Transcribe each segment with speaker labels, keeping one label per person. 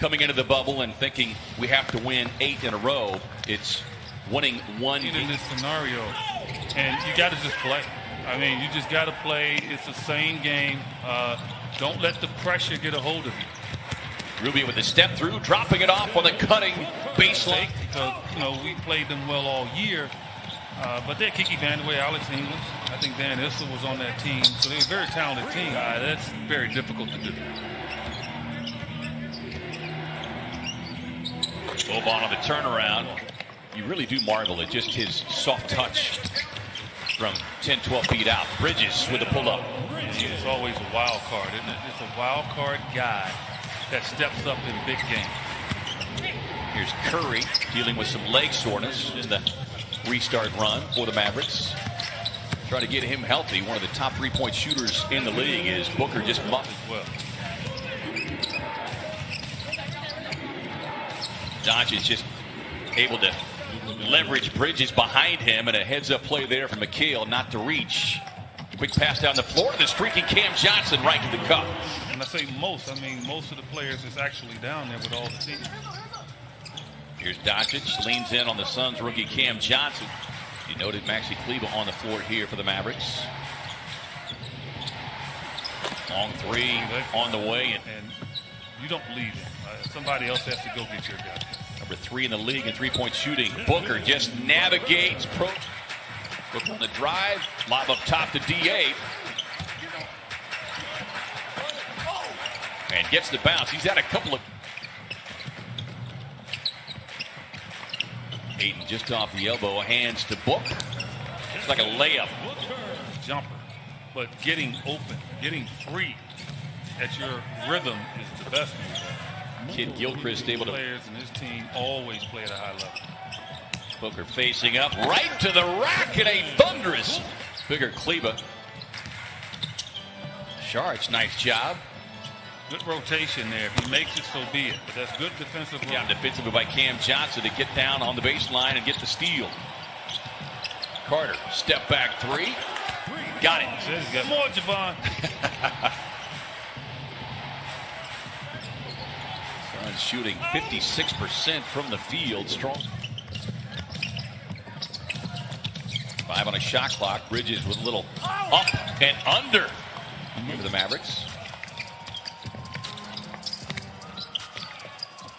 Speaker 1: coming into the bubble and thinking we have to win 8 in a row. It's winning one
Speaker 2: in this scenario, and you got to just play. I mean, you just got to play. It's the same game. Don't let the pressure get a hold of you.
Speaker 1: Rubio with the step through, dropping it off on the cutting baseline.
Speaker 2: Because, you know, we played them well all year, but they're Kiki Vandeweghe, Alex English. I think Dan Issel was on that team, so they're a very talented team. That's very difficult to do.
Speaker 1: Boban on the turnaround. You really do marvel at just his soft touch from 10, 12 feet out. Bridges with a pull-up.
Speaker 2: It's always a wild card, isn't it? It's a wild card guy that steps up in big games.
Speaker 1: Here's Curry dealing with some leg soreness in the restart run for the Mavericks. Trying to get him healthy. One of the top three-point shooters in the league is Booker just muffed
Speaker 2: as well.
Speaker 1: Doncic just able to leverage Bridges behind him, and a heads-up play there from McHale not to reach. Quick pass down the floor to the streaking Cam Johnson right to the cup.
Speaker 2: And I say most, I mean most of the players is actually down there with all the teams.
Speaker 1: Here's Doncic, leans in on the Suns rookie Cam Johnson. You noted Maxi Kleber on the floor here for the Mavericks. Long three on the way.
Speaker 2: And you don't lead him. Somebody else has to go get your guy.
Speaker 1: Number 3 in the league in three-point shooting. Booker just navigates. Booker on the drive. Lob up top to D8. And gets the bounce. He's had a couple of... Hayden just off the elbow. Hands to Book. It's like a layup.
Speaker 2: Jumper. But getting open, getting free at your rhythm is the best move.
Speaker 1: Kid Gilchrist able to...
Speaker 2: Players in his team always play at a high level.
Speaker 1: Booker facing up right to the rack in a thunderous bigger Kleber. Sharch, nice job.
Speaker 2: Good rotation there. If he makes it, so be it. But that's good defensive work.
Speaker 1: Yeah, defensively by Cam Johnson to get down on the baseline and get the steal. Carter, step back three. Got it.
Speaker 2: Got more, Javon.
Speaker 1: Suns shooting 56% from the field. Strong. 5 on a shot clock. Bridges with a little up and under for the Mavericks.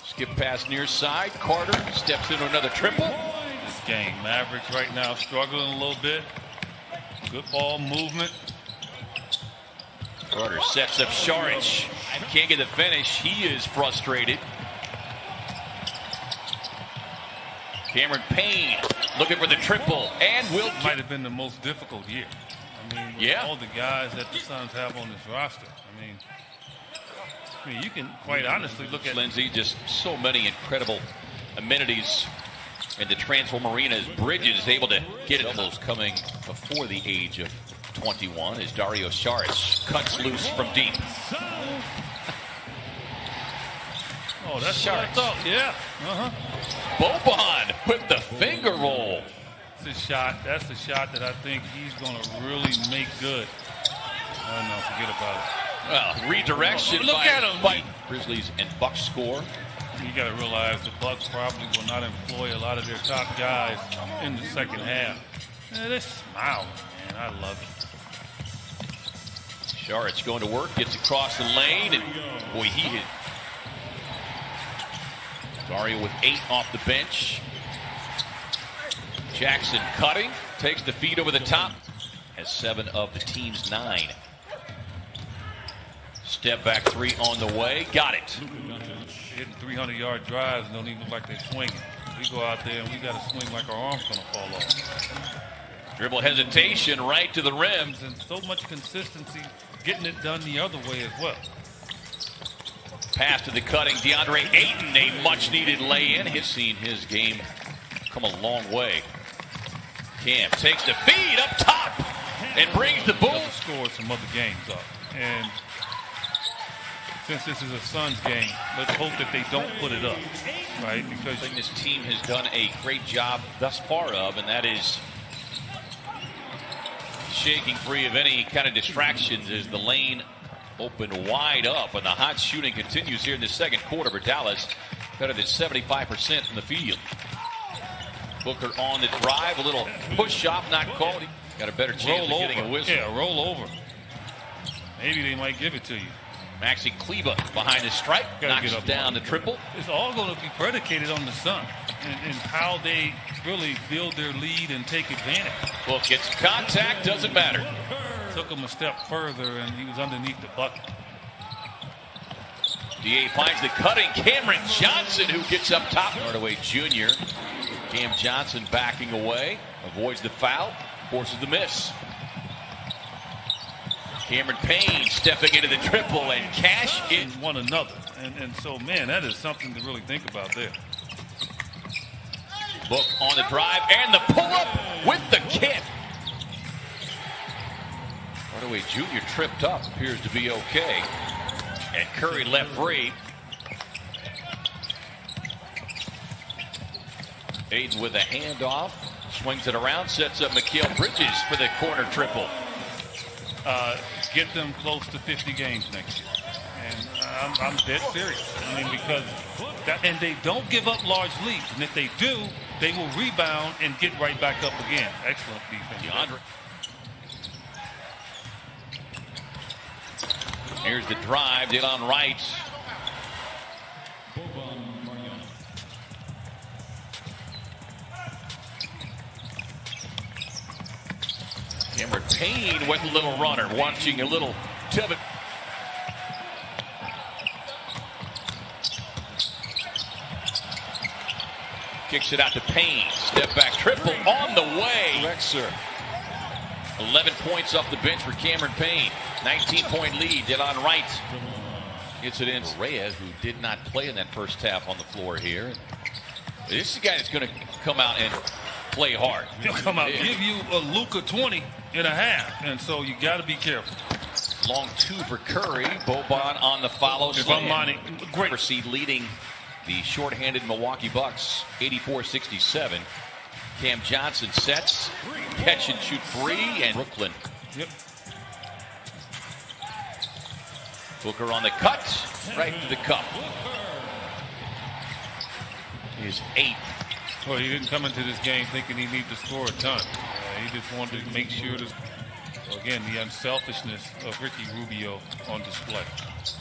Speaker 1: Skip pass near side. Carter steps into another triple.
Speaker 2: This game, Mavericks right now struggling a little bit. Good ball movement.
Speaker 1: Carter sets up Saric. Can't get the finish. He is frustrated. Cameron Payne looking for the triple and will.
Speaker 2: Might have been the most difficult year. I mean, with all the guys that the Suns have on this roster. I mean, you can quite honestly look at
Speaker 1: Lindsay. Just so many incredible amenities in the Transform Arena as Bridges is able to get it. Doubles coming before the age of 21 as Dario Saric cuts loose from deep.
Speaker 2: Oh, that's what I thought. Yeah.
Speaker 1: Boban with the finger roll.
Speaker 2: That's a shot. That's the shot that I think he's going to really make good. Oh, no, forget about it.
Speaker 1: Well, redirection by Grizzlies and Bucks score.
Speaker 2: You got to realize the Bucks probably will not employ a lot of their top guys in the second half. Yeah, they smile, man. I love it.
Speaker 1: Saric going to work, gets across the lane, and boy, he hit. Dario with 8 off the bench. Jackson cutting, takes the feed over the top. Has 7 of the team's 9. Step back 3 on the way. Got it.
Speaker 2: Hitting 300-yard drives and don't even look like they're swinging. We go out there and we got to swing like our arm's going to fall off.
Speaker 1: Dribble hesitation right to the rim.
Speaker 2: And so much consistency getting it done the other way as well.
Speaker 1: Pass to the cutting DeAndre Ayton, a much-needed lay-in. He's seen his game come a long way. Cam takes the feed up top and brings the Bulls.
Speaker 2: Scored some other games up. And since this is a Suns game, let's hope that they don't put it up, right? Because
Speaker 1: I think this team has done a great job thus far of, and that is shaking free of any kind of distractions as the lane open wide up, and the hot shooting continues here in the second quarter for Dallas. Better than 75% from the field. Booker on the drive, a little push off, not called. Got a better chance of getting a whistle.
Speaker 2: Yeah, roll over. Maybe they might give it to you.
Speaker 1: Maxi Kleber behind the stripe, knocks down the triple.
Speaker 2: It's all going to be predicated on the Sun and how they really build their lead and take advantage.
Speaker 1: Book gets contact, doesn't matter.
Speaker 2: Took him a step further, and he was underneath the bucket.
Speaker 1: DA finds the cutting Cameron Johnson, who gets up top. Hardaway Jr. Cam Johnson backing away, avoids the foul, forces the miss. Cameron Payne stepping into the triple and cash in
Speaker 2: one another. And so, man, that is something to really think about there.
Speaker 1: Book on the drive and the pull-up with the kick. Hardaway Jr. tripped up, appears to be okay. And Curry left free. Aiden with a handoff, swings it around, sets up Mikal Bridges for the corner triple.
Speaker 2: Get them close to 50 games next year. And I'm dead serious. I mean, because and they don't give up large leads. And if they do, they will rebound and get right back up again. Excellent defense.
Speaker 1: Here's the drive, Delon Wright. Cameron Payne with a little runner, watching a little tip. Kicks it out to Payne. Step back triple on the way. Correct, sir. 11 points off the bench for Cameron Payne. 19-point lead. Delon Wright gets it in. Reyes, who did not play in that first half on the floor here. This is a guy that's going to come out and play hard.
Speaker 2: He'll come out, give you a Luka 20 and a half, and so you got to be careful.
Speaker 1: Long two for Curry. Boban on the follow. Great. Proceed leading the shorthanded Milwaukee Bucks 84-67. Cam Johnson sets, catch and shoot three, and Brooklyn.
Speaker 2: Yep.
Speaker 1: Booker on the cut, right to the cup. His eighth.
Speaker 2: Well, he didn't come into this game thinking he needed to score a ton. He just wanted to make sure that, again, the unselfishness of Ricky Rubio on display.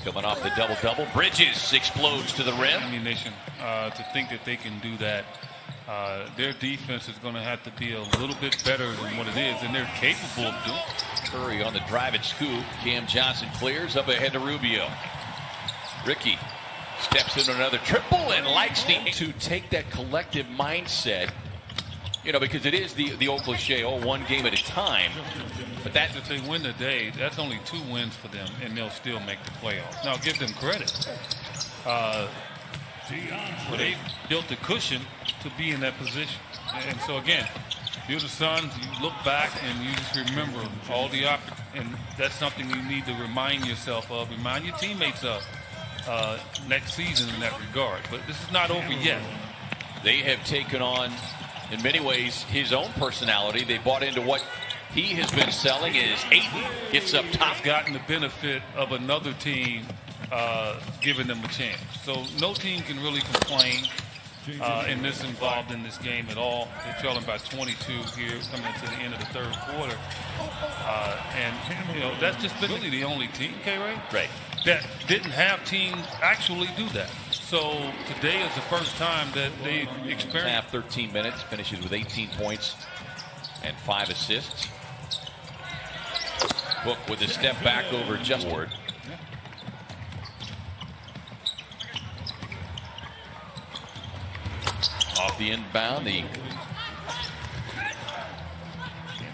Speaker 1: Coming off the double-double, Bridges explodes to the rim.
Speaker 2: Ammunition to think that they can do that. Their defense is going to have to be a little bit better than what it is, and they're capable of doing.
Speaker 1: Curry on the drive and scoop. Cam Johnson clears up ahead to Rubio. Ricky steps into another triple and likes to take that collective mindset, you know, because it is the old cliche, one game at a time. But that,
Speaker 2: if they win today, that's only 2 wins for them, and they'll still make the playoffs. Now, give them credit. They built the cushion to be in that position. And so, again, you're the Suns, you look back and you just remember all the opportunities. And that's something you need to remind yourself of, remind your teammates of next season in that regard. But this is not over yet.
Speaker 1: They have taken on, in many ways, his own personality. They bought into what he has been selling. Is Ayton gets up top.
Speaker 2: Gotten the benefit of another team giving them a chance. So no team can really complain in this involved in this game at all. They're trailing by 22 here coming to the end of the third quarter. And, you know, that's just been really the only team, K-Ray,
Speaker 1: right,
Speaker 2: that didn't have teams actually do that. So today is the first time that they experienced.
Speaker 1: Half 13 minutes, finishes with 18 points and 5 assists. Book with a step back over just Ward. Off the inbound,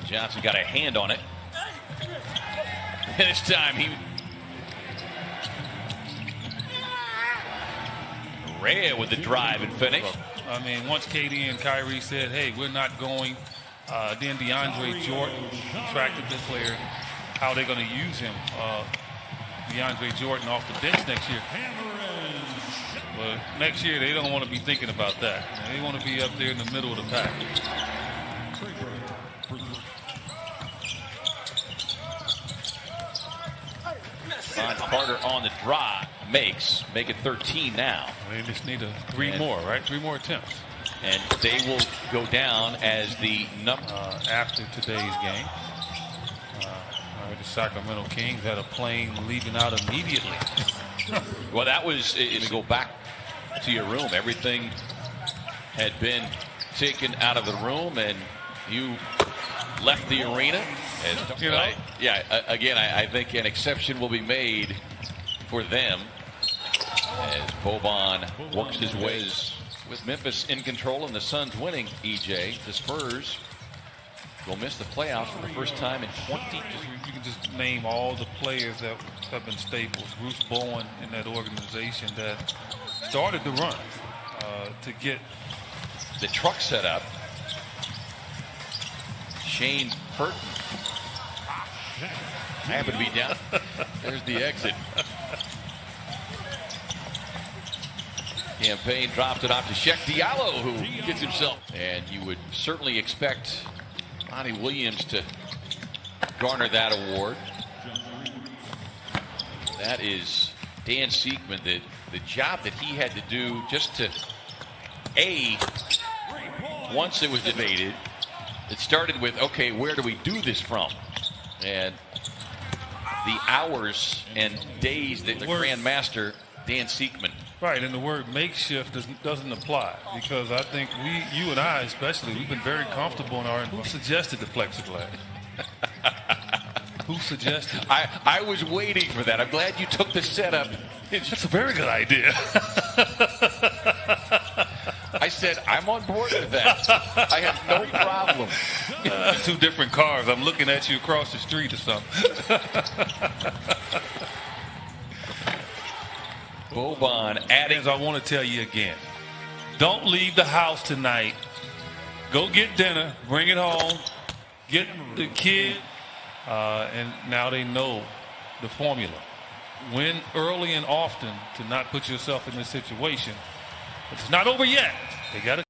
Speaker 1: Johnson got a hand on it. This time Rhea with the drive and finish.
Speaker 2: I mean, once KD and Kyrie said, hey, we're not going, then DeAndre Jordan attracted the player. How are they going to use him? DeAndre Jordan off the bench next year. But next year, they don't want to be thinking about that. They want to be up there in the middle of the pack.
Speaker 1: Finds Carter on the drive. Make it 13 now.
Speaker 2: They just need three more, right? 3 more attempts.
Speaker 1: And they will go down as the number.
Speaker 2: After today's game. The Sacramento Kings had a plane leaving out immediately.
Speaker 1: Well, that was, if you go back to your room, everything had been taken out of the room and you left the arena. As,
Speaker 2: you know?
Speaker 1: Again, I think an exception will be made for them as Boban works his ways with Memphis in control and the Suns winning. EJ, the Spurs will miss the playoffs for the first time in 20.
Speaker 2: You can just name all the players that have been staples. Bruce Bowen in that organization that started the run to get
Speaker 1: the truck set up. Shane Burton happened to be down. There's the exit. Campaign dropped it off to Sheck Diallo, who gets himself. And you would certainly expect Monty Williams to garner that award. That is Dan Siegman, the job that he had to do just to, once it was debated, it started with, okay, where do we do this from? And the hours and days that the Grand Master, Dan Siegman.
Speaker 2: Right, and the word makeshift doesn't apply because I think you and I especially, we've been very comfortable in our. Who suggested the plexiglass? Who suggested it?
Speaker 1: I was waiting for that. I'm glad you took the setup.
Speaker 2: That's a very good idea.
Speaker 1: I said, I'm on board with that. I have no problem.
Speaker 2: 2 different cars. I'm looking at you across the street or something.
Speaker 1: Boban adding.
Speaker 2: I want to tell you again, don't leave the house tonight. Go get dinner, bring it home, get the kid, and now they know the formula. Win early and often to not put yourself in this situation. It's not over yet. They got to